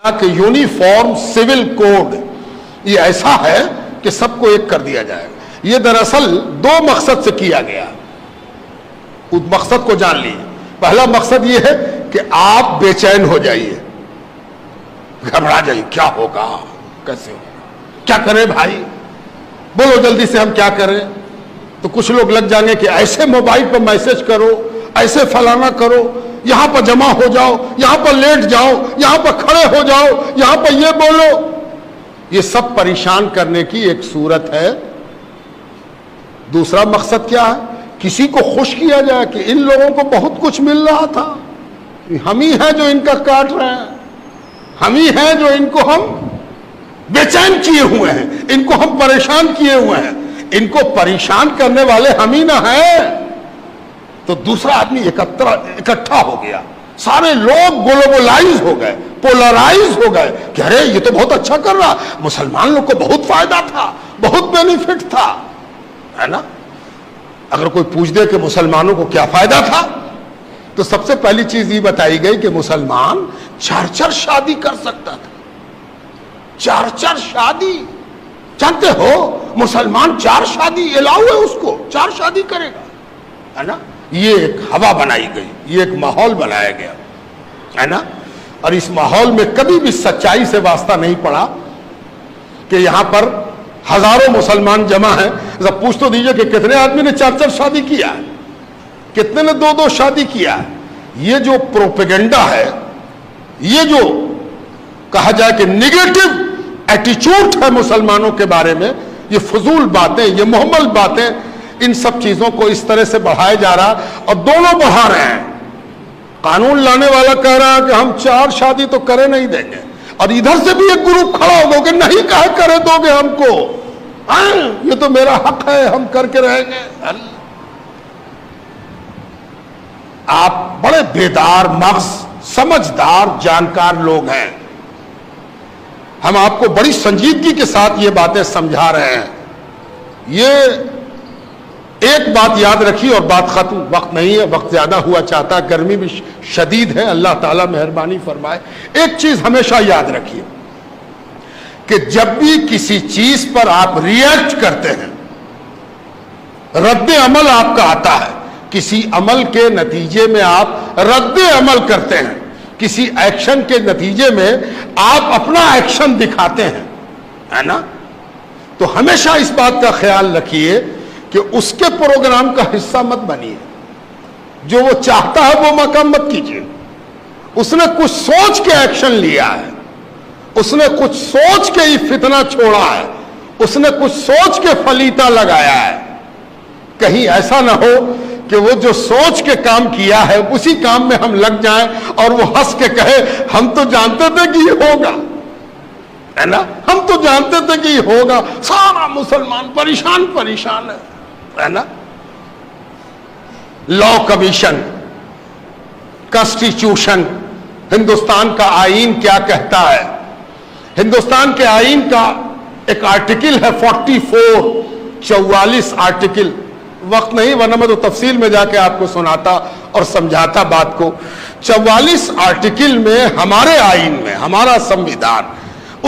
کہ uniform civil code یہ ایسا ہے کہ سب کو ایک کر دیا جائے گا. یہ دراصل دو مقصد سے کیا گیا. اس مقصد کو جان لیجیے. پہلا مقصد یہ ہے کہ آپ بے چین ہو جائیے, گھبرا جائیے, کیا ہوگا, کیسے ہوگا, کیا کریں بھائی, بولو جلدی سے ہم کیا کریں. تو کچھ لوگ لگ جائیں گے کہ ایسے موبائل پر میسج کرو, ایسے فلانا کرو, یہاں پر جمع ہو جاؤ, یہاں پر لیٹ جاؤ, یہاں پر کھڑے ہو جاؤ, یہاں پر یہ بولو. یہ سب پریشان کرنے کی ایک صورت ہے. دوسرا مقصد کیا ہے, کسی کو خوش کیا جائے کہ ان لوگوں کو بہت کچھ مل رہا تھا, ہم ہی ہیں جو ان کا کاٹ رہے ہیں, ہم ہی ہیں جو ان کو ہم بے چین کیے ہوئے ہیں, ان کو ہم پریشان کیے ہوئے ہیں, ان کو پریشان کرنے والے ہم ہی نہ ہیں. تو دوسرا آدمی اکٹھا ہو گیا, سارے لوگ گلوبلائز ہو گئے, پولرائز ہو گئے کہ ارے یہ تو بہت اچھا کر رہا, مسلمان لوگ کو بہت فائدہ تھا, بہت بینیفٹ تھا, ہے نا. اگر کوئی پوچھ دے کہ مسلمانوں کو کیا فائدہ تھا, تو سب سے پہلی چیز یہ بتائی گئی کہ مسلمان 4 شادی کر سکتا تھا. 4 شادی, جانتے ہو مسلمان 4 شادی الاؤ ہے, اس کو 4 شادی کرے گا, ہے نا. یہ ایک ہوا بنائی گئی, یہ ایک ماحول بنایا گیا, ہے نا. اور اس ماحول میں کبھی بھی سچائی سے واسطہ نہیں پڑا کہ یہاں پر ہزاروں مسلمان جمع ہیں, ذرا پوچھ تو دیجئے کہ کتنے آدمی نے 4 شادی کیا ہے, کتنے نے 2 شادی کیا ہے. یہ جو پروپیگنڈا ہے, یہ جو کہا جائے کہ نیگیٹو ایٹیچیوڈ ہے مسلمانوں کے بارے میں, یہ فضول باتیں, یہ محمل باتیں, ان سب چیزوں کو اس طرح سے بڑھایا جا رہا, اور دونوں بڑھا رہے ہیں. قانون لانے والا کہہ رہا ہے کہ ہم 4 شادی تو کرے نہیں دیں گے, اور ادھر سے بھی ایک گروپ کھڑا ہوگا کہ نہیں کہے کرے دو گے ہم کو, یہ تو میرا حق ہے, ہم کر کے رہیں گے. آپ بڑے بیدار مغز, سمجھدار, جانکار لوگ ہیں, ہم آپ کو بڑی سنجیدگی کے ساتھ یہ باتیں سمجھا رہے ہیں. یہ ایک بات یاد رکھیے اور بات ختم, وقت نہیں ہے, وقت زیادہ ہوا چاہتا, گرمی بھی شدید ہے, اللہ تعالیٰ مہربانی فرمائے. ایک چیز ہمیشہ یاد رکھیے کہ جب بھی کسی چیز پر آپ ریئیکٹ کرتے ہیں, رد عمل آپ کا آتا ہے, کسی عمل کے نتیجے میں آپ رد عمل کرتے ہیں, کسی ایکشن کے نتیجے میں آپ اپنا ایکشن دکھاتے ہیں, ہے نا. تو ہمیشہ اس بات کا خیال رکھیے کہ اس کے پروگرام کا حصہ مت بنیے, جو وہ چاہتا ہے وہ مقام مت کیجیے. اس نے کچھ سوچ کے ایکشن لیا ہے, اس نے کچھ سوچ کے ہی فتنہ چھوڑا ہے, اس نے کچھ سوچ کے فلیتا لگایا ہے. کہیں ایسا نہ ہو کہ وہ جو سوچ کے کام کیا ہے اسی کام میں ہم لگ جائیں اور وہ ہنس کے کہے ہم تو جانتے تھے کہ یہ ہوگا, ہے نا, ہم تو جانتے تھے کہ یہ ہوگا, سارا مسلمان پریشان ہے نا. لا کمیشن, کانسٹیٹیوشن, ہندوستان کا آئین کیا کہتا ہے. ہندوستان کے آئین کا ایک آرٹیکل ہے 44 آرٹیکل, وقت نہیں ورنہ میں تو تفصیل میں جا کے آپ کو سناتا اور سمجھاتا بات کو. 44 آرٹیکل میں ہمارے آئین میں, ہمارا سمویدھان,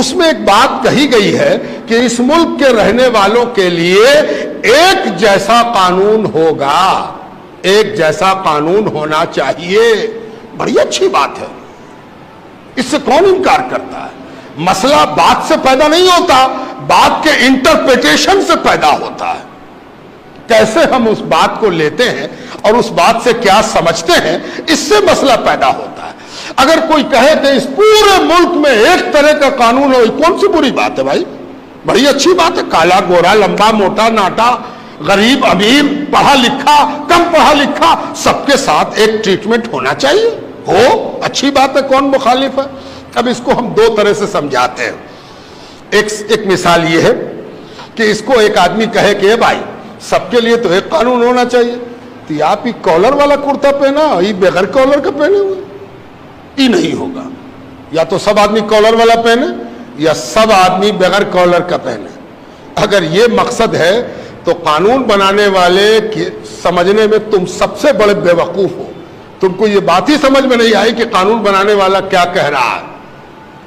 اس میں ایک بات کہی گئی ہے کہ اس ملک کے رہنے والوں کے لیے ایک جیسا قانون ہوگا, ایک جیسا قانون ہونا چاہیے. بڑی اچھی بات ہے, اس سے کون انکار کرتا ہے. مسئلہ بات سے پیدا نہیں ہوتا, بات کے انٹرپریٹیشن سے پیدا ہوتا ہے. کیسے ہم اس بات کو لیتے ہیں اور اس بات سے کیا سمجھتے ہیں, اس سے مسئلہ پیدا ہوتا ہے. اگر کوئی کہے کہ اس پورے ملک میں ایک طرح کا قانون ہو, کون سی بری بات ہے بھائی, بڑی اچھی بات ہے. کالا گورا, لمبا موٹا ناٹا, غریب امیر, پڑھا لکھا کم پڑھا لکھا, سب کے ساتھ ایک ٹریٹمنٹ ہونا چاہیے, ہو اچھی بات ہے, کون مخالف ہے. اب اس کو ہم 2 طرح سے سمجھاتے ہیں. ایک مثال یہ ہے کہ اس کو ایک آدمی کہے کہ بھائی سب کے لیے تو ایک قانون ہونا چاہیے, تو آپ ہی کالر والا کرتا پہنا, یہ بغیر کالر کا پہنے ہوئے, یہ نہیں ہوگا. یا تو سب آدمی کالر والا پہنے یا سب آدمی بغیر کالر کا پہنے. اگر یہ مقصد ہے تو قانون بنانے والے سمجھنے میں تم سب سے بڑے بے وقوف ہو. تم کو یہ بات ہی سمجھ میں نہیں آئی کہ قانون بنانے والا کیا کہہ رہا ہے.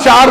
4